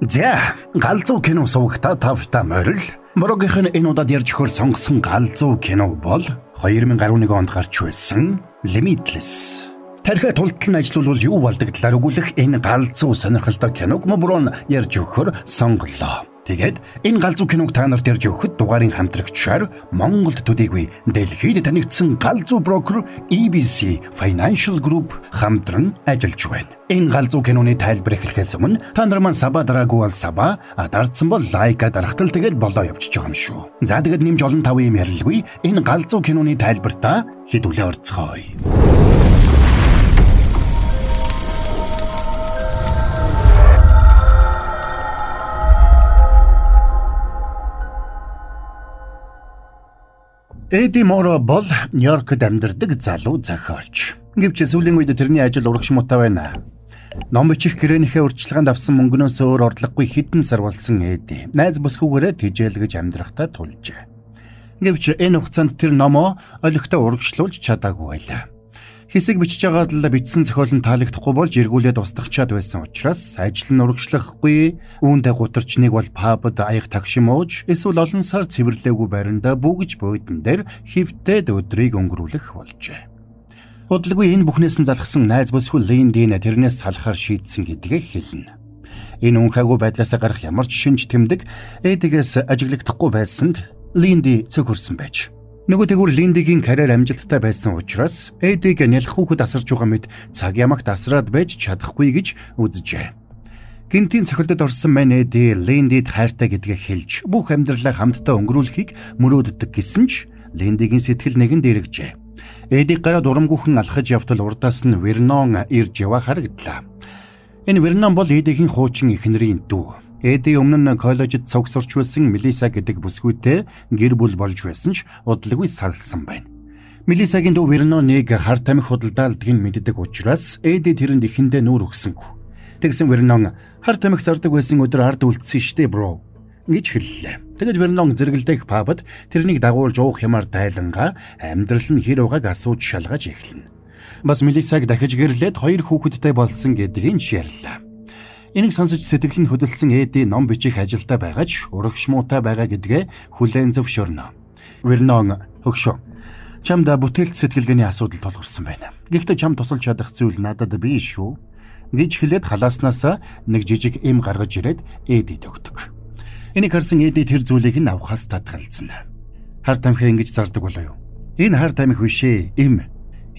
За, галзуу кино сувагта тавтаа морил. Морогийнх нь энэ удаад ярьж өгөхөөр сонгосон галзуу кино бол 2011 онд гарч байсан Limitless. Тархиа тултал нь ажиллавал юу болдог талаар өгүүлэх энэ галзуу сонирхолтой киног мөрөн ярьж өгөхөөр сонголоо. Тэгээд энэ галзуу киног та нарт ярьж өгөхөд дугаарын хамтрагчаар Монголд төдийгүй дэлхийд танигдсан галзуу брокер EBC Financial Group хамтран ажиллаж байна. Энэ галзуу киноны тайлбар эхлэхээс өмнө та нар маань саба дараагүй бол саба, дарцсан бол лайка дарахтал тэгээд болоо явчихж байгаа юм шүү. За тэгээд нэмж олон тав юм ярилгүй энэ галзуу киноны тайлбартаа хэдүүлээ орцгоё. Эдди Моро бол Нью-Йоркд амьдардаг залуу зохиолч. Гэвч сүүлийн үед тэрний ажил урагш муутай байна. Ном бичих гэрээнийхээ урьдчилгаанд авсан мөнгнөөс өөр орлогогүй хэдэн сар болсон Эдди найз бүсгүйгээрээ тижээлгэж амьдрахтаа тулжээ. Гэвч энэ хугацаанд тэр номоо олигтой урагшлуулж чадаагүй байлаа. Хэсэг бичиж байгаад л бичсэн зохиол нь таалагдахгүй болж эргүүлээд устгахчаад байсан учраас ажил нь урагшлахгүй, үүндээ гутарчныг бол пабд аяг тагшимууж эсвэл олон сар цэвэрлээгүй байранда бүгж буудан дээр хөвтөд өдрийг өнгөрүүлэх болжээ. Удалгүй энэ бүхнээс нь залхсан найз бүсгүй Линдийн тэрнээс салахаар шийдсэн гэдгээ хэлнэ. Энэ үнхаагүй байдлаас гарах ямар ч шинж тэмдэг Эдигээс ажиглагдахгүй байсанд Линди цөхөрсөн байж. Нөгөө тэгвэр Линдигийн карьер амжилттай байсан учраас Эдиг нялх хүүхэд асарж байгаа мэт цаг ямагт асраад байж чадахгүй гэж үзжээ. Гинтийн цохилтод орсон мань Эди Линдид хайртай гэдгээ хэлж бүх амьдралаа хамтдаа өнгөрүүлэхийг мөрөөддөг гэсэн ч Линдигийн сэтгэл нэгэнд эргэжээ. Эдиг гараад урамгүйхэн алхаж явтал урдаас нь Вернон ирж яваа харагдлаа. Энэ Вернон бол Эдигийн хуучин эхнэрийн дүү. Эдди өмнө нь коллежид цог сурч байсан Мелиса гэдэг бүсгүйтэй гэр бүл болж байсан ч удалгүй салсан байна. Мелисагийн дүү Верноныг хар тамхи худалдаалдгийг мэддэг учраас Эдди тэрэнд ихэндээ нүүр өгсөнгүй. Тэгсэн Вернон хар тамхи зардаг байсан өдөр ард үлдсэн штэ бро гэж хэллээ. Тэгэд Вернон зэрэгэлдэх пабд тэрнийг дагуулж уух юмар тайлангаа амьдрал нь хэр угааг асууж шалгаж эхэлнэ. Бас Мелисаг дахиж гэрлээд 2 хүүхэдтэй болсон гэдгийг ярьлаа. Энийг сонсож сэтгэл нь хөдөлсөн Эдди ном бичих ажилдаа байгаа ч урагш муутай байгаа гэдгээ хүлээн зөвшөөрнө. Вернон хөгшөө. Чамд бүтээлт сэтгэлгээний асуудал тулгарсан байна. Гэхдээ чам тусалж чадах зүйл надад бий шүү гэж хэлээд халааснаас нэг жижиг эм гаргаж ирээд Эддид өгдөг. Энийг харсан Эдди тэр зүйлийг нь авахаас татгалзсан. Хар тамхи ингэж зардаг болоо юу? Энэ хар тамхи бишээ, эм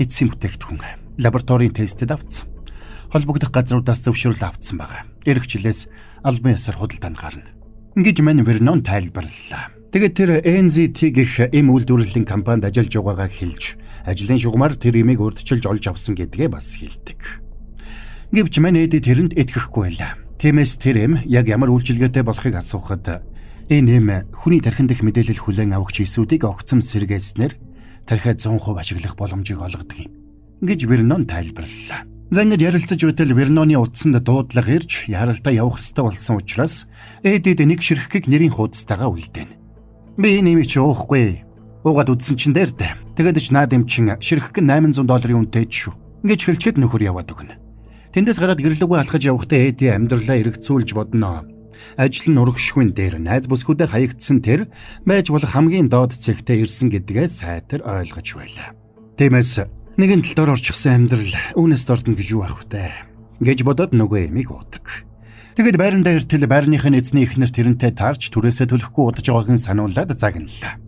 эцсийн бүтээгдэхүүн. Лабораторийн тестэд авцсан. Холбогдох газруудаас зөвшөөрөл авсан байгаа. Ирэх жилээс албан ёсоор худалдаанд гарна гэж мань Вернон тайлбарллаа. Тэгээд тэр NZT гэх эм үйлдвэрлэлийн компанид ажиллаж байгаагаа хэлж, ажлын шугамар тэр эмийг урдчилж олж авсан гэдгээ бас хэлдэг. Гэвч мань Эдди тэрэнд итгэхгүй байлаа. Тиймээс тэр эм яг ямар үйлчилгээтэй болохыг асуухад энэ эм хүний тархинд их мэдээлэл хүлээн авах чийсүүдийг огцом сэргээснээр тархиа 100% ашиглах боломжийг олгодог юм гэж Вернон тайлбарллаа. За ингэж ярилцаж байтал Верноны утсанд дуудлага ирж яралтаа явах ёстой болсон учраас Эддид нэг ширхгийг нэрийн хуудастайгаа үлдээнэ. Би энэ юм чи уухгүй. Уугаад үдсэн чин дээртэй. Тэгээд ч наад юм чин ширхэг $800 үнэтэй шүү. Ингэж хэлчихэд нөхөр яваад өгнө. Тэндээс гараад гэрлэггүй алхаж явахдаа Эдди амьдралаа эргэцүүлж бодно. Ажил нь урагшгүй дээр найз бүсгүүдэд хаягдсан тэр байж болох хамгийн доод цэгтээ ирсэн гэдгээ сайтар ойлгож байлаа. Тиймээс нэгэн тал дор орчихсан амьдрал үүнээс дордно гэж юу ах вэ гэж бодоод нөгөө эмийг уудаг. Тэгэд байрандаа иртэл байрныхын эзний эхнэр тэрнтэй таарч түрээсээ төлөхгүй удаж байгааг нь сануулад загналаа.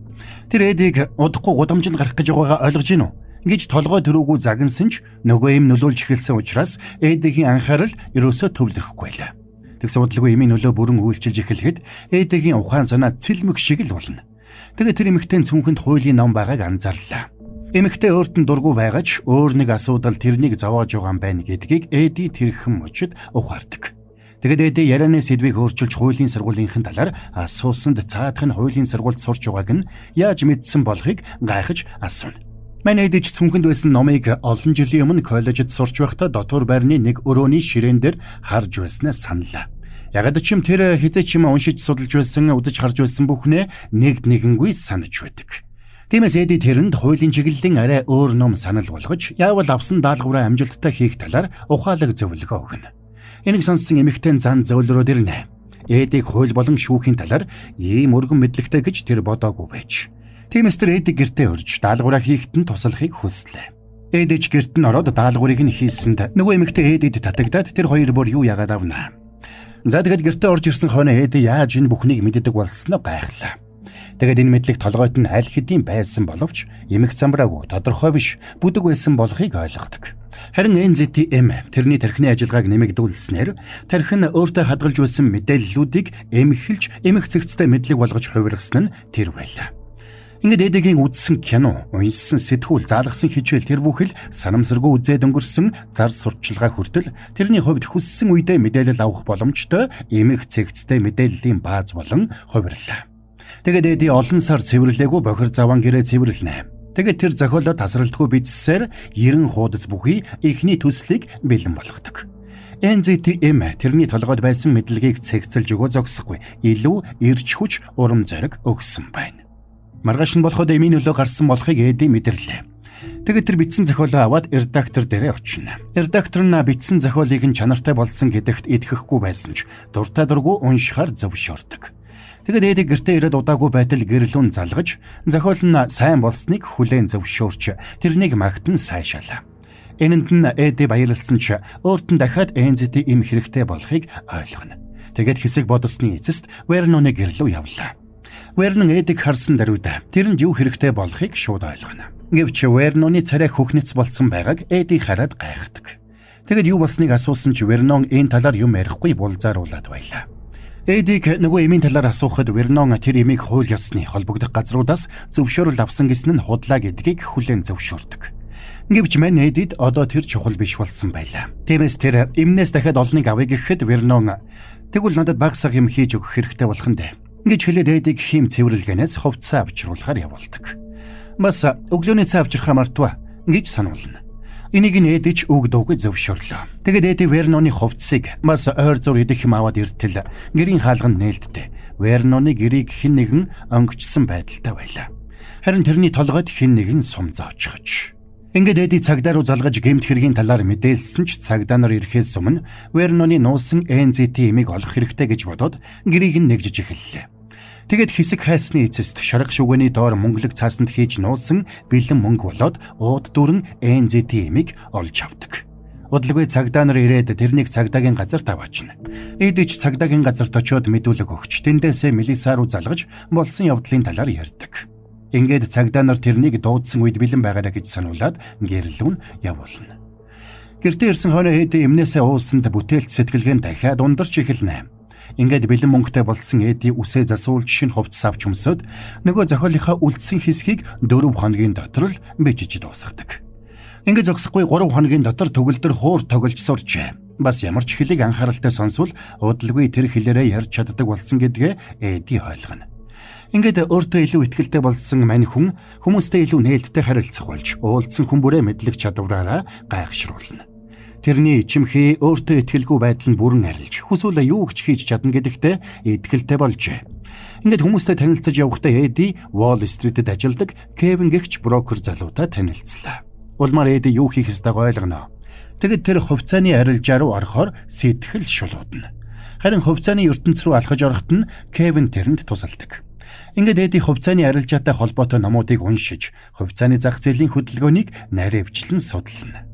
Тэр Эдиг удахгүй гудамжинд гарах гэж байгаагаа ойлгож гинүү гэж толгой төрөөгүй загнасан ч нөгөө эм нөлөөлж эхэлсэн учраас Эдигийн анхаарал ерөөсөө төвлөрөхгүй байлаа. Тэгсэн удалгүй эмийн нөлөө бүрэн үйлчилж эхлэхэд Эдигийн ухаан санаа цэлмэг шиг л болно. Тэгээд тэр эмэгтэй цүнхэнд хуулийн ном байгааг анзаарлаа. Эмэгтэй өөрт нь дургүй байгаа ч өөр нэг асуудал тэрнийг зовоож байгаа юм байна гэдгийг Эдди тэрхэн мөчөд ухаардаг. Тэгэд Эдди ярианы сэдвийг өөрчилж хуулийн сургуулийнхын талаар асуусанд цаадах нь хуулийн сургуульд сурч байгааг нь яаж мэдсэн болохыг гайхаж асууна. Манай Эдди ч цүнхэнд байсан номыг олон жилийн өмнө коллежид сурч байхдаа дотор байрны нэг өрөөний ширээн дээр харж байснаа саналаа. Ягд ч юм тэр хизээ ч юм уншиж судалж байсан, үзэж харж байсан бүхнээ нэгэнгүй санаж байдаг. Тиймээс Эдди тэрэнд хуулийн чиглэлийн арай өөр ном санал болгож, яавал авсан даалгавраа амжилттай хийх талаар ухаалаг зөвлөгөө өгнө. Энийг сонссон эмэгтэй зан зөвлөрөөд ирнэ. Эдийг хууль болон шүүхийн талаар ийм өргөн мэдлэгтэй гэж тэр бодоогүй байж. Тиймээс тэр Эдийг гэртээ урьж даалгавраа хийхэд нь туслахыг хүслээ. Эдэж гэрт нь ороод даалгаврыг нь хийсэнд нөгөө эмэгтэй Эдид татагдаад тэр хоёр бүр юу яагаад авна. За тэгээд гэртээ орж ирсэн хойно Эд яаж энэ бүхнийг мэддэг болсноо гайхлаа. Тэгээд энэ мэдлэг толгойд нь аль хэдийн байсан боловч эмх замбраагүй тодорхой биш бүдэг байсан болохыг ойлгодог. Харин NZTM тэрний тархины ажиллагааг нэмэгдүүлснээр тархин өөртөө хадгалж байсан мэдээллүүдийг эмхэлж эмх цэгцтэй мэдлэг болгож хувиргасан нь тэр байлаа. Ингээд Эдигийн үзсэн кино, уншсан сэтгүүл, заалгасан хичээл тэр бүхэл санамсаргүй үзээд өнгөрсөн зар сурталчилгаа хүртэл тэрний хувьд хүссэн үедээ мэдээлэл авах боломжтой эмх цэгцтэй мэдээллийн бааз болон хувирлаа. Тэгээд Эди олон сар цэвэрлээгүй бохир заван гэрээ цэвэрлэнэ. Тэгээд тэр зохиолоо тасралтгүй бичсээр 90 хуудас бүхий эхний төслийг бэлэн болгодог. NZTM тэрний толгойд байсан мэдлэгийг цэгцэлж өгөө зогсохгүй илүү эрч хүч урам зориг өгсөн байна. Маргааш нь болоход эмийн нөлөө гарсан болохыг Эди мэдэрлээ. Тэгээд тэр бичсэн зохиолоо аваад редактор дээрээ очино. Редактор нь бичсэн зохиолыг нь чанартай болсон гэдэгт итгэхгүй байсан ч дуртай дургүй уншихаар зөвшөөрдөг. Тэгээд Эди гэртээ ирээд удаагүй байтал гэрлүүн залгаж зохиол нь сайн болсныг хүлээн зөвшөөрч тэрнийг магтан сайшаалаа. Энэнд нь Эди баярлсан ч өөрт нь дахиад NZTM хэрэгтэй болохыг ойлгоно. Тэгээд хэсэг бодсны эцэст Верноны гэрлүү явлаа. Вернон Эдиг харсан даруйд тэрэнд юу хэрэгтэй болохыг шууд ойлгоно. Гэвч Верноны царай хөхнөц болсон байгааг Эди хараад гайхдаг. Тэгэд юу болсныг асуусан ч Вернон энэ талаар юм ярихгүй булзааруулад байлаа. Эдиг нөгөө эмийн талаар асуухад Вернон тэр эмийг хууль ёсны холбогдох газруудаас зөвшөөрөл авсан гэсэн нь худлаа гэдгийг хүлээн зөвшөөрдөг. Гэвч мань Эдид одоо тэр чухал биш болсон байлаа. Тиймээс тэр эмнээс дахиад олныг авъя гэхэд Вернон тэгвэл надад баг сах юм хийж өгөх хэрэгтэй болох нь дээ гэж хэлээд Эдиг хим цэвэрлэгэнээс хувцас авчруулахаар явуулдаг. Бас өглөөний цай авчрахаа мартва гэж сануулна. Энийг нь Эдич өгдөөгүй зөвшөөрлөө. Тэгэд Эди Верноны хувцсыг бас ойр зур идэх юм аваад иртэл гэрийн хаалганд нээлттэй. Верноны гэрийг хэн нэгэн онгичсан байдалтай байлаа. Харин тэрний толгойд хэн нэгэн сум зоочгож. Ингээд Эди цагдаа руу залгаж гэмт хэргийн талаар мэдээлсэн ч цагдаа нар ирэхээс өмнө Верноны нуусан NZTM-ийг олох хэрэгтэй гэж бодоод гэрийг нь нэгжиж эхэллээ. Тэгэд хэсэг хайсны эцэст шарга шүгэний доор мөнгөлөг цаасанд хийж нуусан бэлэн мөнгө болоод ууд дүрэн NZTM-ийг олж авдаг. Удалгүй цагдаа нар ирээд тэрнийг цагдаагийн газарт аваачна. Эдич цагдаагийн газарт очиод мэдүүлэг өгч тэндээсээ Мелиса руу залгаж болсон явдлын талаар ярьдаг. Ингээд цагдаа нар тэрнийг дуудсан үед бэлэн байгаарай гэж сануулад гэрлүүн явуулна. Гэртээ ирсэн хойно Эди эмнээсээ уусанд бүтээлч сэтгэлгээн дахиад ундарч эхэлнэ. Ингээд бэлэн мөнгөтэй болсон Эди үсээ засуулж шинэ хувцас авч өмсөд нөгөө зохиолынхаа үлдсэн хэсгийг 4 хоногийн дотор л бичиж дуусгадаг. Ингээд зогсохгүй 3 хоногийн дотор төгөлдөр хуур тоглож сурчээ. Бас ямар ч хэлийг анхааралтай сонсвол удалгүй тэр хэлээрээ ярьж чаддаг болсон гэдгээ Эди ойлгоно. Ингээд өөртөө илүү ихтэй болсон мань хүн хүмүүстэй илүү нээлттэй харилцах болж уулзсан хүмүүрээ мэдлэг чадвараараа гайхшруулна. Тэрний ичимхий өөртөө итгэлгүй байдал нь бүрэн арилж хүсвэл юу ч хийж чадна гэдэгтээ итгэлтэй болжээ. Ингээд хүмүүстэй танилцаж явахдаа Эди Wall Street-д ажилладаг Кевин гэгч брокер залуутай танилцлаа. Улмаар Эди юу хийх ёстойг ойлгоно. Тэгэд тэр хувьцааны арилжаа руу орохоор сэтгэл шулуудна. Харин хувьцааны ертөнц рүү алхаж ороход нь Кевин тэрэнд тусалдаг. Ингээд Эди хувьцааны арилжаатай холбоотой номуудыг уншиж, хувьцааны зах зээлийн хөдөлгөөнийг наривчлан судална.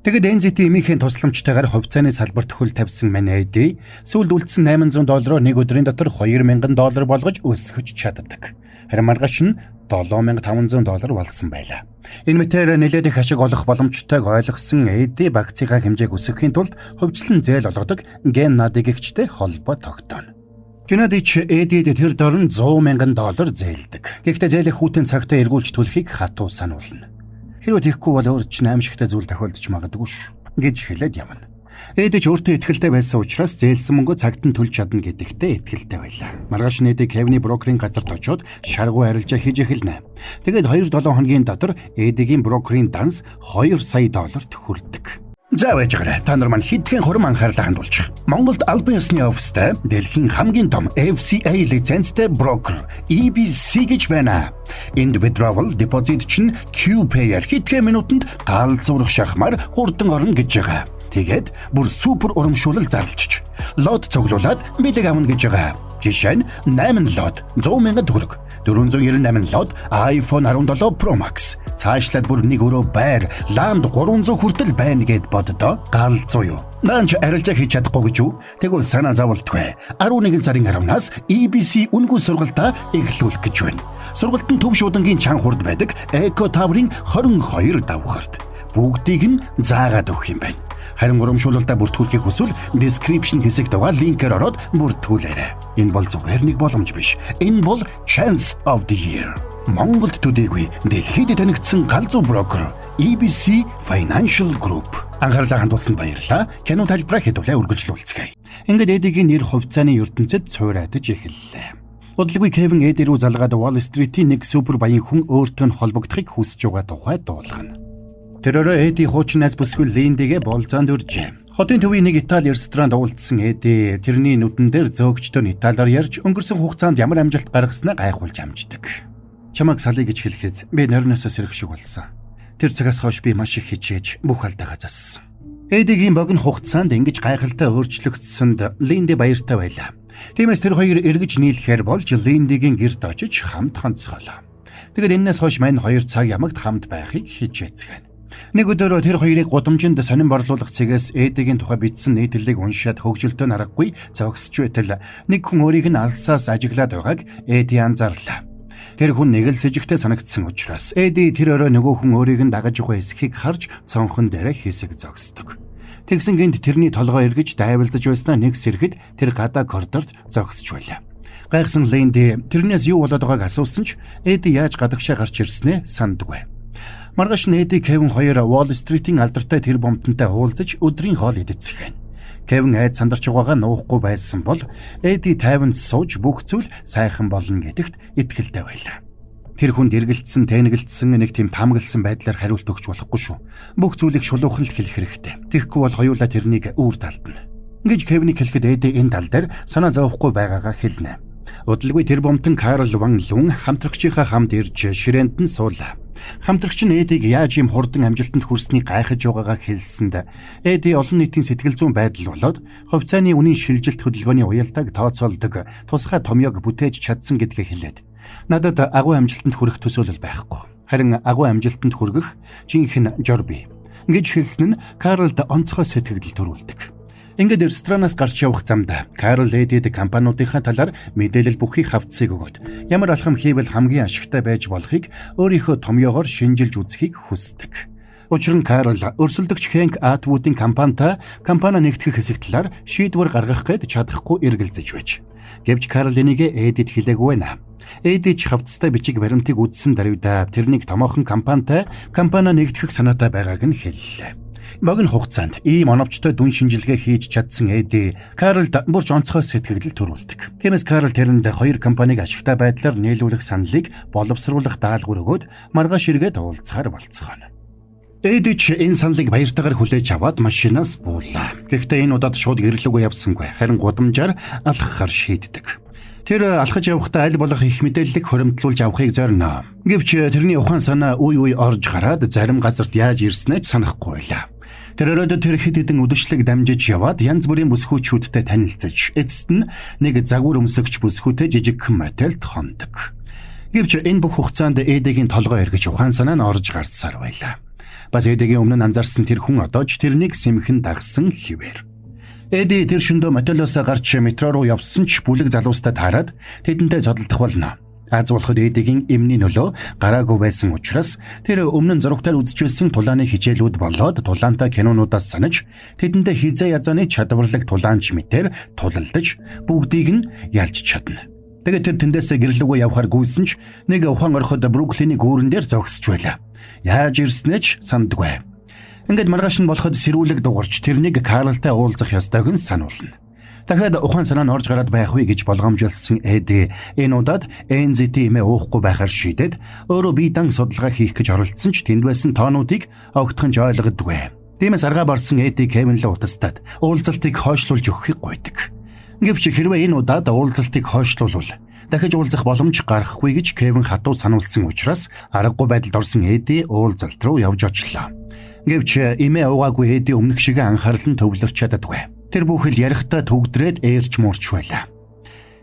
Тэгэд NZTM-ийн тусламжтайгаар хувьцааны салбарт хөл тавьсан мань Эди сүүлд үлдсэн $800-оор нэг өдрийн дотор $2,000 болгож өсгөж чаддаг. Харин маргааш нь $7,500 болсон байлаа. Энэ мэтээр нэлээд их ашиг олох боломжтойг ойлгосон Эди багцынхаа хэмжээг өсгөхийн тулд хувьчлан зээл олгодог Ген Надигэгчтэй холбоо тогтооно. Генадич Эдид тэр дорн $100,000 зээлдэг. Гэхдээ зээлэх хүүтэн цагтаа эргүүлж төлөхийг хатуу сануулна. Хэрвээ тийхгүй бол өөр ч аимшигтай зүйл тохиолдож магадгүй ш гэж хэлээд явна. Эдич өөртөө итгэлтэй байсан учраас зээлсэн мөнгөө цагт нь төлж чадна гэдэгтээ итгэлтэй байлаа. Маргааш нь Эди Кевины брокерийн газарт очиод шаргуу арилжаа хийж эхэлнэ. Тэгээд 2-7 хоногийн дотор Эдигийн брокерийн данс $2 сая хүрдэг. За байж гараа. Та нар маань хэдхэн хурам анхаарлаа хандуулчих. Монголд албан ёсны офистай дэлхийн хамгийн том FCA лицензтэй брокер EBC гэж байна. Individual deposit чинь QPay-аар хэдхэн минутанд галзуурах шахмаар хурдан орно гэж байгаа. Тэгээд бүр супер урамшуулал зарлжиж лот цуглуулад бэлэг авна гэж байгаа. Жишээ нь 8 лот 100,000 төгрөг, 498 лот iPhone 17 Pro Max. Цаашлаад бүр нэг өрөө байр ланд 300 хүртэл байна гэд боддоо галзуу юу. Наанч арилжаа хийж чадахгүй гэж юу? Тэгвэл санаа зовлтгүй. 11 сарын 10-наас EBC үнгүй сургалтаа эхлүүлэх гэж байна. Сургалт нь Төв шуудангийн чан хурд байдаг Eco Tower-ын 22 давхарт. Бүгдийг нь заагаад өгөх юм байна. Харин урамшуулалтаа бүртгүүлэхийг хүсвэл description хэсэгт байгаа линкээр ороод бүртгүүлээрэй. Энэ бол зүгээр нэг боломж биш. Энэ бол chance of the year. Монголд төдийгүй дэлхийд танигдсан галзуу брокер EBC Financial Group. Анхаарлаа хандуулсанд баярлалаа. Кино тайлбараа хэдүүлээ үргэлжлүүлцгээе. Ингээд Эдигийн нэр хувьцааны ертөнцид цуурайтаж эхэллээ. Удалгүй Кевин Эди рүү залгаад Wall Street-ийн нэг супер баян хүн өөртөө нь холбогдохыг хүсэж байгаа тухай дуулгана. Тэрээр Эди хуучнаас бүсгүй Линдигээ болзоонд урьжээ. Хотын төвийн нэг Итали ресторанд уулзсан Эди тэрний нүдэн дээр зөөгчтөн Италиар ярьж өнгөрсөн хугацаанд ямар амжилт гаргаснаа гайхуулж амждаг. Чамайг салъя гэж хэлэхэд би нойрноосоо сэрэх шиг болсон. Тэр цагаас хойш би маш их хичээж бүх алдаагаа зассан. Эдигийн богино хугацаанд ингэж гайхалтай өөрчлөгдсөнд Линди баяртай байлаа. Тиймээс тэр хоёр эргэж нийлэхээр болж Линдигийн гэрт очиж хамт хонцгоолоо. Тэгэд энэс хойш мань 2 цаг ямагт хамт байхыг хичээцгэн. Нэг өдөр тэр хоёрыг гудамжинд сонин борлуулах цэгээс Эдигийн тухай бичсэн нийтлэлийг уншаад хөгжилтөө аргагүй зогсож байтал нэг хүн өөрийг нь алсаас ажиглаад байгааг Эди анзаарлаа. Тэр хүн нэг л сэжигтэй санагдсан учраас Эди тэр өрөө нөгөө хүн өөрийг нь дагаж явах эсхийг харж цонхон дээрээ хэсэг зогсдог. Тэгсэн гинт тэрний толгой эргэж дайвалзаж байснаа нэг сэрхэд тэр гадаа коридорт зогсож байлаа. Гайхсан Линди тэрнээс юу болоод байгааг асуусан ч Эди яаж гадагшаа гарч ирснээ сандаггүй. Маргааш нь Эди Кевин хоёр Wall Street-ийн алдартай тэр бомтонтой уулзаж өдрийн хоол идчихсэн. Кевин айд сандарч байгаагаа нуухгүй байсан бол Эди тайван сууж бүх зүйл сайхан болно гэдэгт итгэлтэй байлаа. Тэр хүнд эргэлдсэн, тэнэгэлдсэн нэг тийм таамагласан байдлаар хариулт өгч болохгүй шүү. Бүх зүйлийг шулуухан л хэлэх хэрэгтэй. Тэгэхгүй бол хоёулаа тэрнийг үүр талдана. Ингэж Кевинийг хэлэхэд Эди энэ тал дээр санаа зовхгүй байгаагаа хэлнэ. Удалгүй тэр бомтон Карл Ван Лун хамтрагчийнхаа хамт ирж ширээнд нь суулаа. Хамтрагч нь Эдиг яаж ийм хурдан амжилтанд хүрснийг гайхаж байгаагаа хэлсэнд Эди олон нийтийн сэтгэл зүйн байдал болоод хувьцааны үнийн шилжилт хөдөлгөөний уялдааг тооцоолдог тусгай томьёог бүтээж чадсан гэдгээ хэлээд надад агуу амжилтанд хүрэх төсөөлөл байхгүй. Харин агуу амжилтанд хүргэх жинхэнэ жорби гэж хэлсэн нь Карлд онцгой сэтгэл төрүүлдэг. Ингээд ресторанаас гарч явах замд Карл Эдид компаниудынхаа талаар мэдээлэл бүхийг хавцсыг өгөөд ямар алхам хийвэл хамгийн ашигтай байж болохыг өөрийнхөө томьёогоор шинжилж үзхийг хүсдэг. Учир нь Карл өрсөлдөгч Хэнк Атвудын компани нэгтгэх хэсэг талаар шийдвэр гаргах гээд чадахгүй эргэлзэж байж. Гэвч Карл энийг Эдид хэлээгүй байна. Эдид ч хавцтай бичиг баримтыг үзсэн даруйда тэрнийг томоохон компани нэгтгэх санаатай байгааг нь хэллээ. Богино хугацаанд ийм оновчтой дүн шинжилгээ хийж чадсан Эди Карлд бүрч онцгой сэтгэл төрүүлдэг. Тиймээс Карл тэрэнд хоёр компаниг ашигтай байдлаар нийлүүлэх саналыг боловсруулах даалгавар өгөөд маргааш эргээд уулзахаар болцгооно. Эди ч энэ саналыг баяртайгаар хүлээж аваад машинаас буулаа. Гэхдээ энэ удаад шууд гэрлүүгээ явсангүй. Харин гудамжаар алхахаар шийддэг. Тэр алхаж явахдаа аль болох их мэдээллийг хуримтлуулж авахыг зорино. Гэвч тэрний ухаан санаа үе орж гараад зарим газарт яаж ирснээ ч санахгүй байлаа. Тэрээр тэр хэд хэдэн үдэшлэг дамжиж яваад янз бүрийн бүсгүүчүүдтэй танилцж эцэст нь нэг загвар өмсөгч бүсгүүтэй жижигхэн мотелд хондог. Гэвч энэ бүх хугацаанд Эдигийн толгой эргэж ухаан санаа нь орж гарсаар байлаа. Бас Эдигийн өмнө нь анзаарсан тэр хүн одоо ч тэрнийг сэмхэн дагсан хിവэр. Эди тэр шөндөө мотелоос гарч метро руу явсан ч бүлэг залуустай таарад тэдэнтэй зодолдох болно. Аз болоход Эдигийн эмний нөлөө гараагүй байсан учраас тэр өмнө нь зурагтаар үзчихсэн тулааны хичээлүүд болоод тулаантай кинонуудаас санаж тэдэндээ хизээ язааны чадварлаг тулаанч мэтэр тулалдаж бүгдийг нь ялж чадна. Тэгээд тэр тэндээсээ гэрлүүгээ явхаар гүйсэн ч нэг ухаан орхид Бруклиний гүүрэн дээр зогсож байлаа. Яаж ирснээ ч сандгүй. Ингээд маргааш нь болоход сэрүүлэг дугарч тэрнийг Карлтай уулзах ёстойг нь сануулна. Дахиад ухаан санаа нь орж гараад байх вэ гэж болгоомжлсон Эди энэ удаад NZT имээ уухгүй байхаар шийдээд өөрөө бие дан судалгаа хийх гэж оролцсон ч тэнд байсан тоонуудыг огтхонж ойлгодгүй. Тиймээс аргаа барсан Эди Кевин л утастаад уулзалтыг хойшлуулж өгөхийг гуйдаг. Гэвч хэрвээ энэ удаад уулзалтыг хойшлуулвал дахиж уулзах боломж гарахгүй гэж Кевин хатуу сануулсан учраас аргагүй байдалд орсон Эди уулзалт руу явж очлоо. Гэвч эмээ угаагүй Эдди өмнөх шиг анхаарал нь төвлөрч чаддаггүй. Тэр бүхэл ярихдаа төгдрээд ээрч муурч байлаа.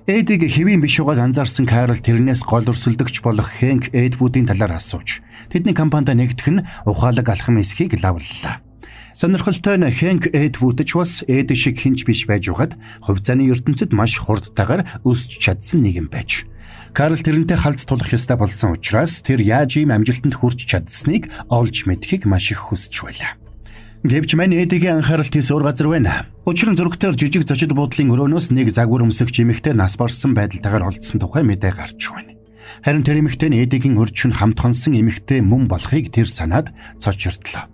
Эдиг хэвийн биш байгааг анзаарсан Карл тэрнээс гол өрсөлдөгч болох Хэнк Эдвудын талаар асууж тэдний компанид нэгдэх нь ухаалаг алхам эсхийг лавллаа. Сонирхолтой нь Хэнк Эдвуд ч бас Эд шиг хинч биш байж байгаад хувьцааны ертөнцид маш хурдтайгаар өсч чадсан нэгэн байж. Карл тэрнтэй халз тулах ёстой болсон учраас тэр яаж ийм амжилтанд хүрч чадсныг олж мэдхийг маш их хүсэж байлаа. Гэвч мань Эдигийн анхаарал тийс өөр газар байна. Учир нь зургатаар жижиг зочид буудлын өрөөнөөс нэг загвар өмсөгч эмэгтэй нас барсан байдалтайгаар олдсон тухай мэдээ гарч байна. Харин тэр эмэгтэй нь Эдигийн өрчөнд хамтхансан эмэгтэй мөн болохыг тэр санаад цочирдлоо.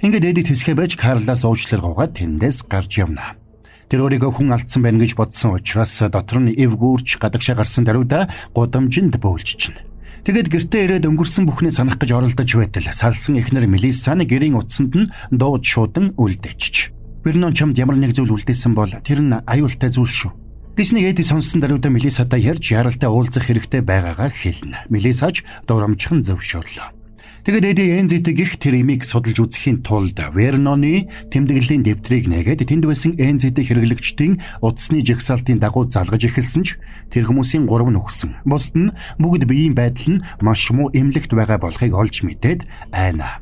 Ингээд Эдит хэсгээ байж Карлаас уучлал гуйгаад тэндээс гарч явна. Тэр өөрийгөө хүн алдсан байна гэж бодсон учраас дотор нь эвгүүрч гадагшаа гарсан даруйда гудамжинд бөөлжчихнэ. Тэгээд гэртээ ирээд өнгөрсөн бүхнээ санах гэж оролдож байтал салсан эхнэр Мелиссаны гэрийн утсанд нь дууд шуудан үлдээчих. Вернон чамд ямар нэг зүйл үлдээсэн бол тэр нь аюултай зүйл шүү. Гисний Эди сонссон даруйда Мелиссатай ярьж яралтай уулзах хэрэгтэй байгаагаа хэлнэ. Мелиссаж дурамжхан зөвшөөрлөө. Тэгээд Эди Энзитиг их тэр имийг судалж үзэхийн тулд Верноны тэмдэглэлийн дэвтрийг нээгээд тэнд байсан Энзитиг хэрэглэгчдийн утасны жигсаалтын дагуу залгаж эхэлсэн ч тэр хүмүүсийн 3 нүхсэн. Бусд нь бүгд биеийн байдал нь маш муу эмнэлэгт байгаа болохыг олж мэдээд айна.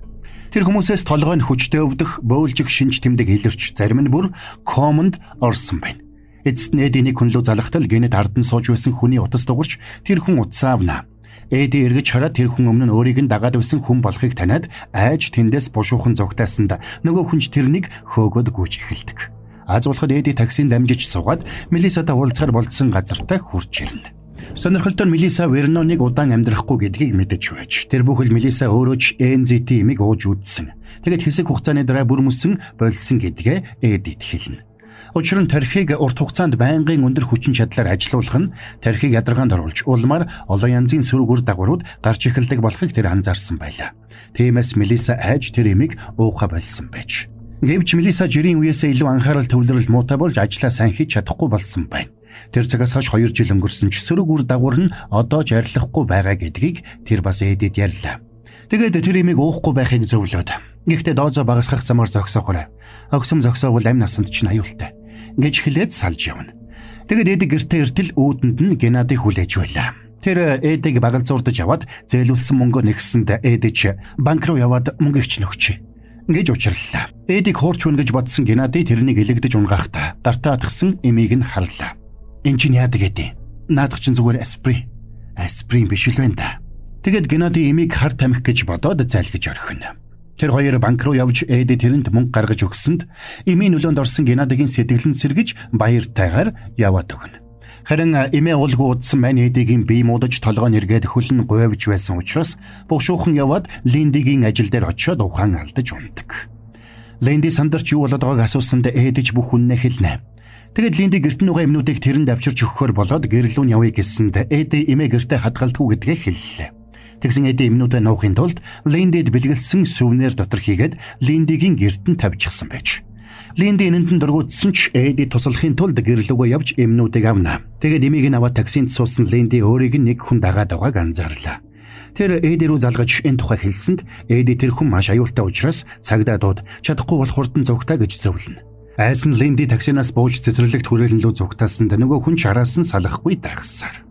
Тэр хүмүүсээс толгой нь хүчтэй өвдөх, бөөлжих шинж тэмдэг илэрч зарим нь бүр комонд орсон байна. Эцэст нь Эдиний хүн лөө залгахтал гэнэт ард нь сууж байсан хүний утас дуурч тэр хүн утсаа авна. Эди эргэж хараад тэр хүн өмнө нь өөрийг нь дагаад байсан хүн болохыг таниад айж тэндээс бушуухан зугтаасанд нөгөө хүнч тэрнийг хөөгөөд гүйж эхэлдэг. Аз болоход Эди таксинд дамжиж суугаад Мелиссатай уулзахаар болцсон газартаа хурж ирнэ. Сонирхолтой нь Мелисса Верноныг удаан амьдрахгүй гэдгийг мэдэж байж тэр бүхэл Мелисса өөрөө ч Энзити имийг ууж үдсэн. Тэгээд хэсэг хугацааны дараа бүр мөсөн болсон гэдгээ Эдид хэлнэ. Учир нь тархийг урт хугацаанд байнгын өндөр хүчин чадлаар ажилуулах нь тархийг ядаргаанд оруулж улмаар олон янзын сөрөг үр дагаврууд гарч эхэлдэг болохыг тэр анзаарсан байлаа. Тиймээс Мелисса айж тэр имийг ууха болсон байж. Гэвч Мелисса жирийн үеэсээ илүү анхаарал төвлөрөл муутай болж ажлаа сайн хийж чадахгүй болсон байна. Тэр цагаас хойш 2 жил өнгөрсөн ч сөрөг үр дагавар нь одоо ч арилахгүй байгаа гэдгийг тэр бас Эдид ярьлаа. Тэгээд тэр имийг уухгүй байхыг зөвлөд. Гэхдээ доозоо багасгах замаар зогсоохорой. Огсом зогсоовол амь насанд чинь аюултай гэж хэлээд салж явна. Тэгээд Эдиг гэртээ иртэл үүдэнд нь Геннадийг хүлээж байлаа. Тэр Эдиг багалзуурдаж аваад зээлүүлсэн мөнгөө нэгсэнд Эдич банк руу яваад мөнгө өгч нөхчээ гэж учирлаа. Эдиг хуурч хүн гэж бодсон Геннади тэрнийг элэгдэж унгаахтаа гартаа атгсан эмийг нь харлаа. Энд чинь яадаг эдээ? Наадах чинь зүгээр асприн биш л байна да. Тэгээд Геннади эмийг хар тамхи гэж бодоод залгиж орхино. Тэр хоёр банк руу явж Эди тэрэнд мөнгө гаргаж өгсөнд эмийн нөлөөнд орсон Геннадигийн сэтгэл нь сэргэж баяртайгаар яваад өгнө. Харин эмээ уулгүй удсан мань Эдигийн бие муудаж толгой нэргээд хөл нь говьж байсан учраас бушуухан яваад Линдигийн ажил дээр очиод ухаан алдаж ундаг. Линди сандарч юу болоод байгааг асуусанд Эдич бүх үннээ хэлнэ. Тэгэд Линди гэрт нүгэ эмнүүдийг тэрэнд авчирч өгөхөөр болоод гэрлүүн явъя гэсэнд Эди эмээ гэртээ хадгалдаггүй гэдгээ хэллээ. Тэгсэн Эди эмнүүдээ нуухын тулд Линдид бэлгэлсэн сүвнэр дотор хийгээд Линдигийн гэрт нь тавьчихсан байж. Линди энэнд нь дургуутсан ч Эди туслахын тулд гэрлүүгөө явж эмнүүдийг авна. Тэгээд эмийг нь аваад таксинд суусан Линди өөрийг нэг хүн дагаад байгааг анзаарлаа. Тэр Эди рүү залгаж энэ тухай хэлсэнд Эди тэр хүн маш аюултай учраас цагдаа дууд чадахгүй бол хурдан зугтаа гэж зөвлөнө. Айсан Линди таксинаас бууж цэцэрлэгт хүрээлэн лөө зугтаасанд нөгөө хүн чараас нь салахгүй дагсаар.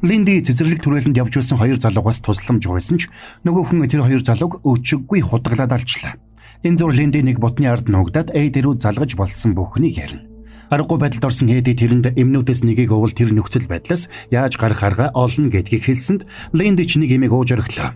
Линди цэцэрлэг түрээлэнд явж байсан 2 залуугаас тусламж гуйсан ч нөгөө хүн тэр 2 залууг өчиггүй хутгалаад алчлаа. Энэ зур Линди нэг ботны ард нуугдаад Эди рүү залгаж болсон бүхнийг ярина. Аргагүй байдалд орсон Эди тэрэнд эмнүүдээс нэгийг уул тэр нөхцөл байдлаас яаж гарах арга олно гэдгийг хэлсэнд Линди ч нэг эмийг ууж орхилоо.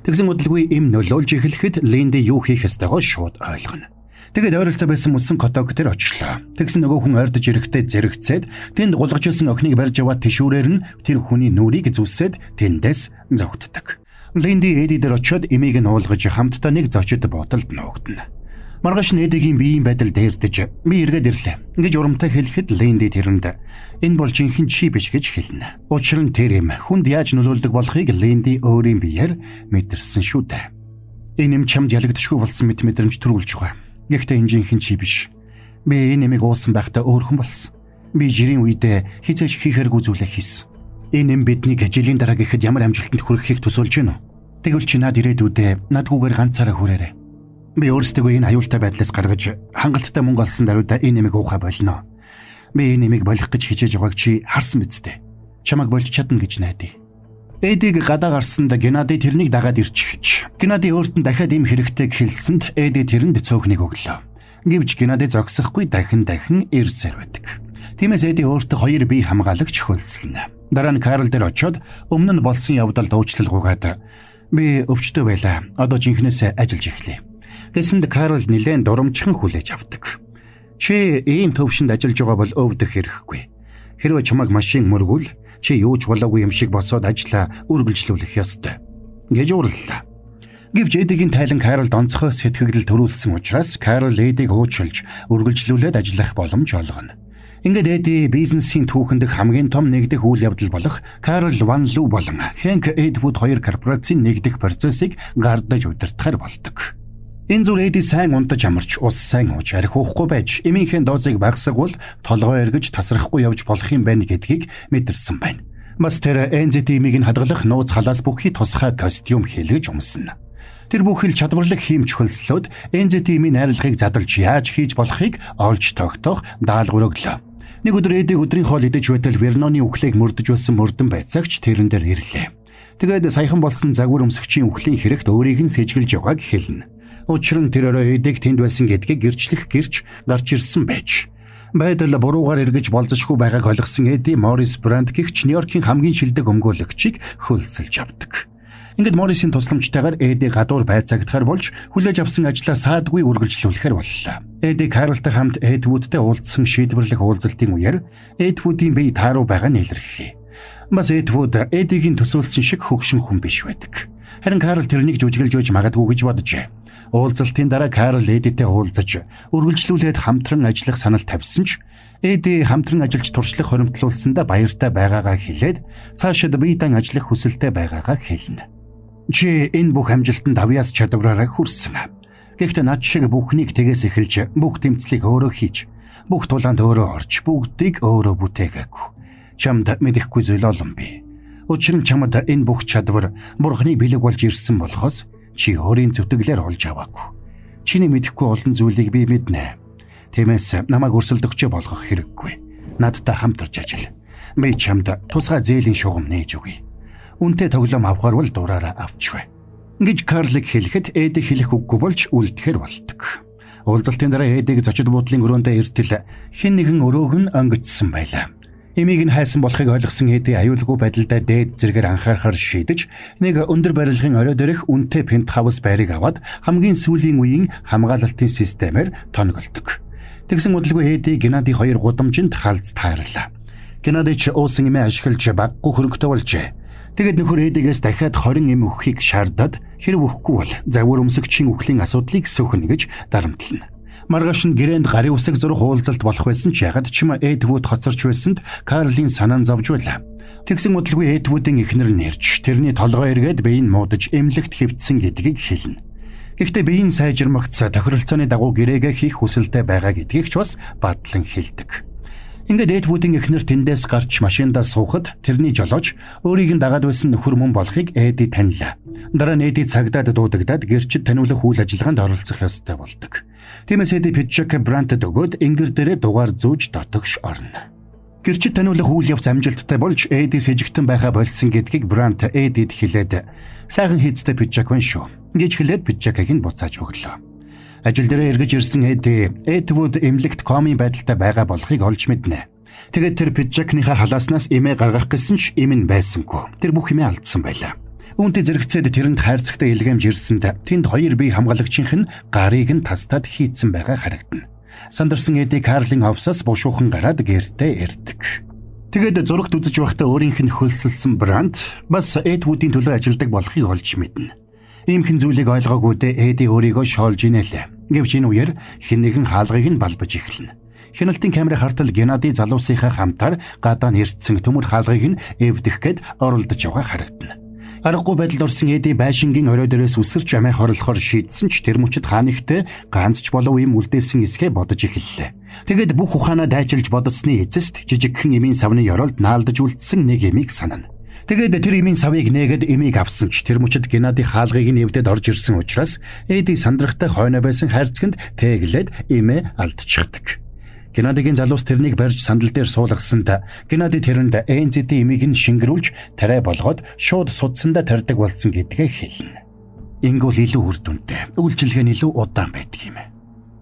Тэгсэн удалгүй эм нөлөөлж эхлэхэд Линди юу хийх ёстойгоо шууд ойлгоно. Тэгээд ойролцоо байсан мөсөн котог тэр очлоо. Тэгсэн нөгөө хүн ойрдож ирэхдээ зэрэгцээд тэнд гулгаж байсан охиныг барьж яваад тэшүүрээр нь тэр хүний нүрийг зүсээд тэндээс зогтдог. Линди Эди дээр очиод эмийг нь уулгаж хамтдаа нэг зочид боотолд нуугдана. Маргааш нь Эдигийн биеийн байдал дээрдэж би эргээд ирлээ гэж урамтай хэлэхэд Линди тэрэнд энэ бол жинхэнэ чи биш гэж хэлнэ. Учир нь тэр юм хүнд яаж нөлөөлдөг болохыг Линди өөрийн биеэр мэдэрсэн шүү дээ. Энэ юм чамд ялагдчихгүй болсон мэт мэдрэмж төрүүлж байгаа. Гэхдээ энэ жинхэнэ чи биш. Би энэ нэмийг уусан байхдаа өөр хүн болсон. Би жирийн үедээ хизээч хийхэргүй зүйлээ хийсэн. Энэ нэм бидний ажлын дараа гэхэд ямар амжилтанд хүрэхийг төсөөлж гинэ. Тэгвэл чи над ирээдүйдээ надгүйгээр ганцаараа хүрээрэй. Би өөрсдөө энэ аюултай байдлаас гаргаж хангалттай мөнгө олсон даруйда энэ нэмийг уухай болно. Би энэ нэмийг болох гэж хичээж байгааг чи харсан биз дээ. Чамайг болж чадна гэж найдаа. Эдийг гадаа гарсанд Геннади тэрнийг дагаад ирчихэж. Геннади өөрт нь дахиад им хэрэгтэйг хэлсэнд Эди тэрэнд цөөхнийг өглөө. Гэвч Геннади зогсохгүй дахин ирсээр байдаг. Тиймээс Эди өөртөө 2 бие хамгаалагч хөлсөлнө. Дараа нь Карл дээр очиод өмнө нь болсон явдалд уучлал гуйгаад би өвчтөй байлаа. Одоо жинхнээсээ ажиллаж эхлэе. Гэсэнд Карл нэлээд дурамжхан хүлээж авдаг. Чи ийм төвшөнд ажиллаж байгаа бол өвдөх хэрэггүй. Хэрвээ чамайг машин мөргүүл чи юу ч болоогүй юм шиг босоод ажиллаа үргэлжлүүлэх ёстой гэж уурлаа. Гэвч Эдигийн тайлан Карлд онцгой сэтгэгдэл төрүүлсэн учраас Карл Эдиг уучлж үргэлжлүүлээд ажиллах боломж олгоно. Ингээд Эди бизнесийн түүхэнд хамгийн том нэгдэх үйл явдал болох Карл Ван Лу болон Хэнк Эдвуд 2 корпорацийн нэгдэх процессыг гардаж удирдахаар болдог. Энэ зүр Эди сайн унтаж амарч ус сайн ууж арх уухгүй байж эмийнхээ дозыг багасгавал толгой эргэж тасрахгүй явж болох юм байна гэдгийг мэдэрсэн байна. Бас тэр NZT-ийг нь хадгалах нууц халаас бүхий тусгай костюм хийлгэж өмснө. Тэр бүхэл чадварлаг хиймч хөлслөөд NZT-ийн найрлагыг задалж яаж хийж болохыг олж тогтоох даалгавар өглөө. Нэг өдөр Эди өдрийн хоол идэж байтал Верноны үхлийг мөрдөж байсан мөрдөн байцаагч тэрэн дээр ирлээ. Тэгээд саяхан болсон загвар өмсгчийн үхлийн хэрэгт өөрийг нь сэжгэлж байгааг хэлнэ. Учир нь тэр орой Эдиг тэнд байсан гэдгийг гэрчлэх гэрч гарч ирсэн байж. Байдал буруугаар эргэж болзошгүй байгааг ойлгосон Эди Морис Бранд гихч Нью-Йоркийн хамгийн шилдэг өмгөөлөгчийг хөлсөлж авдаг. Ингээд Морисийн тусламжтайгаар Эди гадуур байцаагдахаар болж хүлээж авсан ажлаа саадгүй үргэлжлүүлэхээр боллоо. Эди Карлтай хамт Эдвудтай уулзсан шийдвэрлэх уулзалтын үеэр Эдвудийн бие тааруу байгаа нь илэрхий. Бас Эдвуд Эдигийн төсөөлсөн шиг хөгшин хүн биш байдаг. Харин Карл тэрнийг жүжиглж өгч магадгүй гэж боджээ. Уулзалтын дараа Карл Эдитэй уулзаж үргэлжлүүлээд хамтран ажиллах санал тавьсан ч Эди хамтран ажиллаж туршлах хоримтлуулсандаа баяртай байгаагаа хэлээд цаашид биедан ажиллах хүсэлтэй байгаагаа хэлнэ. Чи энэ бүх амжилтанд авьяас чадвараараа хүрсэн. Гэхдээ над шиг бүхнийг тэгээс эхэлж бүх тэмцлийг өөрөө хийж, бүх тулаанд өөрөө орж, бүгдийг өөрөө бүтээгээгүй. Чамд мэдэхгүй зүйл олон бий. Учир нь чамд энэ бүх чадвар Бурхны бэлэг болж ирсэн болохоос чи өөрийн зүтгэлээр олж аваагүй. Чиний мэдэхгүй олон зүйлийг би мэднэ. Тиймээс намайг өрсөлдөгчөө болгох хэрэггүй. Надтай хамтарч ажил. Би чамд тусгай зээлийн шугам нээж өгье. Үнтэй тоглоом авахар бол дураараа авчвэ. Гэж Карлыг хэлэхэд Эди хэлэх үггүй болж үлдэхэр болдог. Уулзалтын дараа Эдиг зочид буудлын өрөөндөө иртэл хэн нэгэн өрөөг нь онгицсан байлаа. Эмийг нь хайсан болохыг ойлгосон Эди аюулгүй байдлаа дээд зэрэгээр анхаарахаар шийдэж нэг өндөр барилгын орой дээрх үнэтэй пентхаус байрыг аваад хамгийн сүүлийн үеийн хамгаалалтын системээр тонголдог. Тэгсэн удалгүй Эди Геннади 2 гудамжинд халз таарлаа. Геннади ч уусан эмээ ашиглаж баггүй хөрөнгөтэй болжээ. Тэгэд нөхөр Эдигээс дахиад 20 эм өгөхийг шаардаад хэрэг өгөхгүй бол загвар өмсгчийн үхлийн асуудлыг сөхнө гэж дарамтлана. Маргааш нь гэрээнд гарын үсэг зурх уулзалт болох байсан ч ягаад ч юм Эдвуд хоцорч байсанд Карлийн санаан зовж байлаа. Тэгсэн удалгүй Эдвудын эхнэр нь ирж тэрний толгой эргээд биеийг муудаж эмнэлэгт хэвтсэн гэдгийг хэлнэ. Гэхдээ биеийн сайжирмагц тохиролцооны дагуу гэрээгээ хийх хүсэлтэй байгаа гэдгийг ч бас бадлан хэлдэг. Ингээд Эдвудын эхнэр тэндээс гарч машиндаа суухад тэрний жолооч өөрийг нь дагаад байсан нөхөр мөн болохыг Эди танилаа. Дараа нь Эди цагдаад дуудагдаад гэрчид таниулах үйл ажиллагаанд оролцох ёстой болдог. Тиймээс Эди Питчак Брантэд өгөөд ингэр дээрээ дугаар зүүж дотогш орно. Гэрчид таниулах үйл явц амжилттай болж Эди сэжигтэн байхаа болсон гэдгийг Брант Эдид хэлээд сайхан хийцтэй Питчак байна шүү гэж хэлээд Питчакийг нь буцааж өглөө. Ажил дээр эргэж ирсэн Эди Эдвуд эмнэлэгт комын байдалтай байгаа болохыг олж мэднэ. Тэгээд тэр Питчакныхаа халааснаас эмээ гаргах гэсэн ч эм нь байсангүй. Тэр бүх эмээ алдсан байлаа. Үүнтэй зэрэгцээд тэрэнд хайрцагтай илгээмж ирсэнд тэнд 2 бие хамгаалагчийнх нь гарыг нь тастаад хийцэн байгаа харагдана. Сандарсан Эди Карлын офсоос бушуухан гараад гэртээ ирдэг. Тэгээд зурагт үзэж байхдаа өөрийнх нь хөлсөлсөн Брант бас Эдвудын төлөө ажилдаг болохыг олж мэднэ. Иймхэн зүйлийг ойлгоогүй дэ Эди өөрийгөө шоолж инээлээ. Гэвч энэ үеэр хэн нэгэн хаалгыг нь балбаж эхэлнэ. Хяналтын камерын хартал Геннади залуусынхаа хамтаар гадаа нэрцсэн төмөр хаалгыг нь эвдэх гээд оролдож байгаа харагдана. Аргагүй байдалд орсон Эди байшингийн орой дээрээс үсэрч амиа хорлохоор шийдсэн ч тэр мөчид хаанигтэй ганц ч болов юм үлдээсэн эсгээ бодож эхэллээ. Тэгээд бүх ухаанаа дайчилж бодсны эцэст жижигхэн эмийн савны ёроолд наалдаж үлдсэн нэг эмийг санана. Тэгээд тэр эмийн савыг нээгээд эмийг авсан ч тэр мөчид Геннади хаалгыг нэвдэд орж ирсэн учраас Эди сандрахтай хойно байсан хайрцагт тэглээд эмээ алдчихдаг. Геннадигийн залуус тэрнийг барьж сандал дээр суулгасанд Геннади тэрэнд ЭНЗ-ийн эмийг нь шингэрүүлж тариа болгоод шууд судсандаа тарьдаг болсон гэдгээ хэлнэ. Ингүүл илүү үр дүнтэй, үйлчилгээ нь илүү удаан байдаг юм.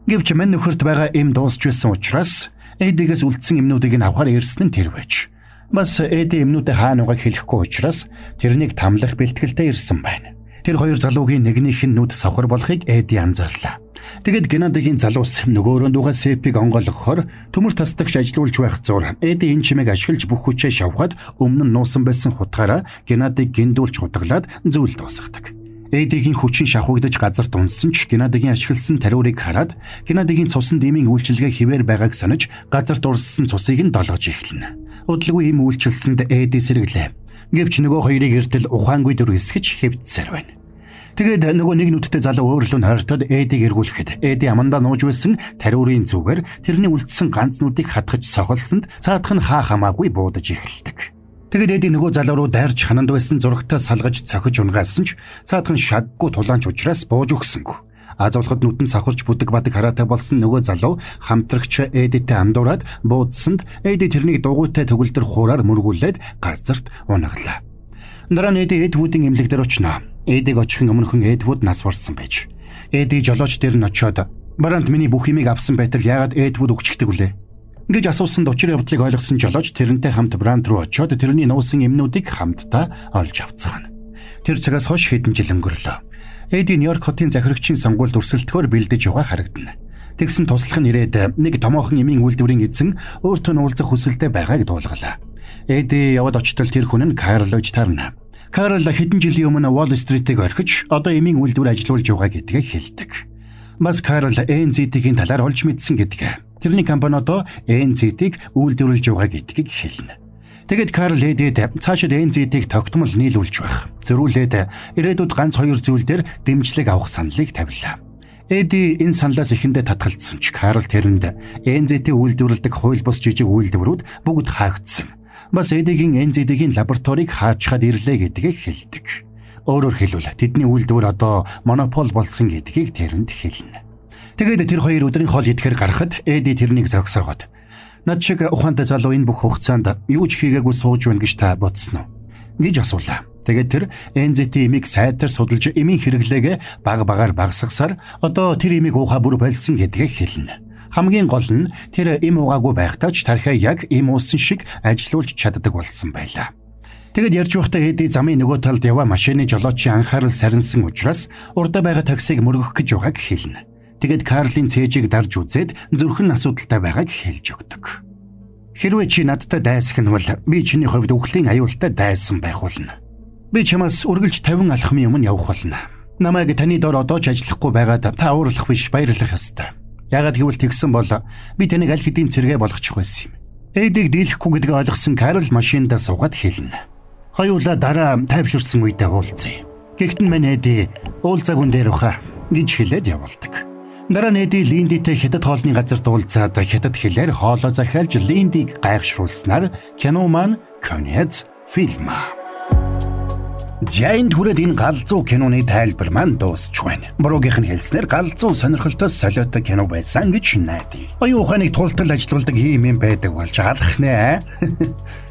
Гэвч мань нөхөрт байгаа эм дуусч байсан учраас Эдигээс үлдсэн эмнүүдийг нь авахар ирсэн нь тэр байж. Бас Эди эмнүүдээ хаана байгааг хэлэхгүй учраас тэрнийг тамлах бэлтгэлтэй ирсэн байна. Тэр хоёр залуугийн нэгнийх нь нүд савхар болохыг Эди анзаарлаа. Тэгэд Геннадигийн залуус нөгөөрөө дугаа Сепиг онгойлгохоор төмөр тасдагч ажилуулж байх зур Эди энэ чимээг ашиглаж бүх хүчээ шавхаад өмнө нь нуусан байсан хутгаараа Геннадиг гиндүүлж хутгалаад зүйл дуусгадаг. Эдигийн хүчин шавхагдаж газар дунсан ч Геннадигийн ашигласан тариурыг хараад Геннадигийн цусан дэмийн үйлчилгээ хിവэр байгааг санаж газар дурссан цусыг нь долгож эхэлнэ. Удалгүй им үйлчилсэнд Эди сэргэлээ. Гэвч нөгөө хоёрыг эртэл ухаангүй дүр эсгэж хэвдсээр байна. Тэгээд нөгөө нэг нүдтэй залуу өөрлөө хойртоод Эдиг эргүүлэхэд Эди амандаа нууж байсан тариурын зүгээр тэрний үлдсэн ганц нүдийг хатгаж сохолсонд цаадах нь хаа хамаагүй буудаж эхэлдэг. Тэгээд Эди нөгөө залуу руу дайрч хананд байсан зурагтаа салгаж цохиж унгаасан ч цаадах нь шаггүй тулаанч учраас бууж өгсөнгүй. Азуулхад нүдэн сахарч бүдэг бадаг хараатай болсон нөгөө залуу хамтрагч Эдитэй андуураад буудсанд Эди тэрнийг дугуйтай төгөлдөр хуураар мөргүүлээд газарт унаглаа. Дараа нь Эди Эдвүүдийн эмнэлэг дээр очно. Эдиг очихын өмнөхөн Эдвуд нас барсан байж. Эди жолооч дээр нь очиод "Барант миний бүх юмыг авсан байтал яагаад Эдвуд өгчдөг вүлээ?" гэж асуусанд учир явдлыг ойлгосон жолооч тэрнтэй хамт Бранд руу очиод тэрний нуусан эмнүүдийг хамтдаа олж авцгаана. Тэр цагаас хойш хэдэн жил өнгөрлөө. Эди Нью-Йорк хотын захирагчийн сонгуульд өрсөлдөхөөр бэлдэж яваа харагдана. Тэгсэн туслах нь ирээд нэг томоохон эмийн үйлдвэрийн эзэн өөртөө уулзах хүсэлтэй байгааг дуулгалаа. Эди яваад очтол тэр хүн нь Карл гэж тарна. Карл хэдэн жилийн өмнө Wall Street-ийг орхиж одоо эмийн үйлдвэр ажиллуулж байгаа гэдгээ хэлдэг. Бас Карл ЭНЗ-ийн талаар олж мэдсэн гэдгээ. Тэрний компани одоо ЭНЗ-ийг үйлдвэрлэж байгаа гэдгийг хэлнэ. Тэгэд Карл Эдид цаашид ЭНЗ-ийг тогтмол нийлүүлж байх. Зөрүүлээд ирээдүйд ганц хоёр зүйл дээр дэмжлэг авах саналыг тавилаа. Эди энэ саналаас ихэндээ татгалзсан ч Карл тэрэнд ЭНЗ-ийг үйлдвэрлэдэг хууль бус жижиг үйлдвэрүүд бүгд хаагдсан. Бас Эдигийн ЭНЗ-ийн лабораторийг хаачхад ирлээ гэдгийг хэлдэг. Өөрөөр хэлбэл тэдний үйлдвэр одоо монопол болсон гэдгийг тэрэнд хэлнэ. Тэгээд тэр хоёр өдрийн хоол идэхээр гарахад Эди тэрнийг зогсоогоод "Над шиг ухаантай залуу энэ бүх хугацаанд юу ч хийгээгүй сууж байна гэж та бодсон уу?" гэж асуулаа. Тэгээд тэр ЭНЗ-ийн сайтар судалж эмийн хэрэглээгээ баг багаар багасгасаар одоо тэр эмийг уухаа бүр болсон гэдгийг хэлнэ. Хамгийн гол нь тэр эм уугаагүй байхдаа ч тархиа яг эм уусан шиг ажилуулж чаддаг болсон байлаа. Тэгэд ярьж байхдаа Эди замын нөгөө талд яваа машины жолоочийн анхаарал сарнсан учраас урдаа байгаа таксиг мөргөх гэж байгааг хэлнэ. Тэгэд Карлийн цээжийг дарж үзээд зүрхэн асуудалтай байгааг хэлж өгдөг. "Хэрвээ чи надтай дайсах нь бол би чиний хувьд үхлийн аюултай дайсан байх болно. Би чамаас үргэлж 50 алхмын өмнө явах болно. Намайг таны дор одоо ч ажиллахгүй байгаад та уурлах биш баярлах ёстой. Яагаад гэвэл тэгсэн бол би таныг аль хэдийн цэргээ болгочих байсан юм." Эдиг дийлэхгүй гэдгийг ойлгосон Карл машиндаа суугаад хэлнэ. Хоёулаа дараа тайвширсан үедээ уулзъя. Гэхдээ мань Эди уулзаагүй дээр баха гэж хэлээд явуулдаг. Дараа нь Эди Линдитэй хятад хоолны газарт уулзаад хятад хэлээр хоолоо захиалж Линдиг гайхшруулснаар кино маань конец фильма. Зяйнд хүрээд энэ галзуу киноны тайлбар маань дуусч байна. Буруугийнх нь хэлснээр галзуу сонирхолтой солиотой кино байсан гэж найдаа. Оюун ухааныг тултал ажилуулдаг юм байдаг болж алах нэ.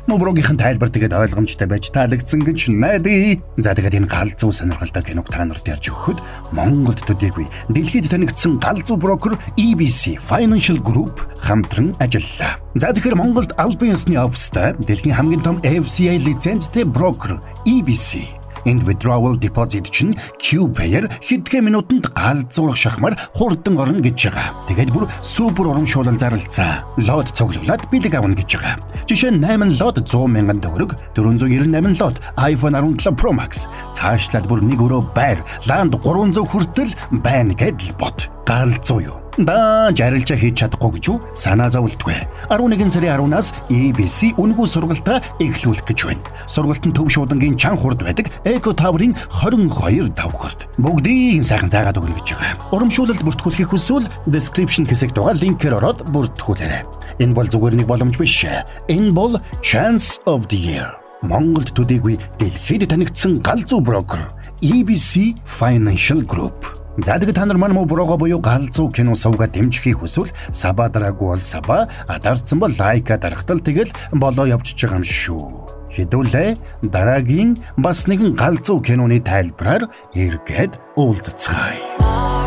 Буруугийнх нь тайлбар тэгээд ойлгомжтой байж таалагдсан гэж найдаа. За тэгээд энэ галзуу сонирхолтой киног та нарт ярьж өгөхөд Монголд төдийгүй дэлхийд танигдсан галзуу брокер EBC Financial Group хамтран ажиллалаа. За тэгэхээр Монголд албан ёсны офстой дэлхийн хамгийн том FCA лицензтэй брокер EBC Энд withdrawal deposit чинь Q-Payer хэдхэн минутанд галзуурах шахмаар хурдан орно гэж байгаа. Тэгээд бүр супер урамшуулал зарлцсан. Лот цуглуулад бэлэг авна гэж байгаа. Жишээ нь 8 лот 100,000 төгрөг, 498 лот iPhone 17 Pro Max. Цаашлаад бүр нэг өрөө байр, ланд 300 хүртэл байна гэдэл бот. Галзуу юу? Да жарилжа хийж чадахгүй гэж юу? Санаа зовлтгүй. 11 сарын 10-наас EBC үнэгүй сургалтаа эхлүүлэх гэж байна. Сургалт нь төв шуудангийн чан хурд байдаг Eco Tower-ын 22 давхарт. Бүгдийг сайхан заагаад өгнө гэж байгаа. Урамшуулалд бүртгүүлэхийг хүсвэл description хэсэгт байгаа линкээр ороод бүртгүүлээрэй. Энэ бол зүгээр нэг боломж биш. Энэ бол Chance of the Year. Монголд төдийгүй дэлхийд танигдсан галзуу брокер EBC Financial Group. За тэгээд та нар маань брого буюу галзуу кино сувга дэмжихийг хүсвэл саба дараагүй бол саба, дарцсан бол лайка дарахтал тэгэл болоо явчихж байгаа юм шүү. Хэдүүлээ дараагийн бас нэгэн галзуу киноны тайлбараар эргээд уулзцгаая.